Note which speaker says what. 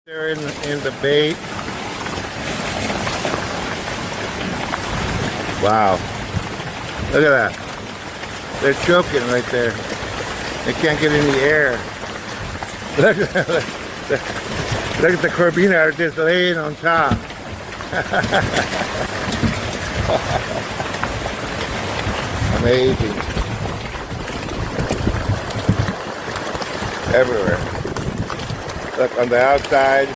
Speaker 1: They're in the bait. Wow. Look at that. They're choking right there. They can't get any air. Look at the Corbina are just laying on top. Amazing. Everywhere. Look on the outside.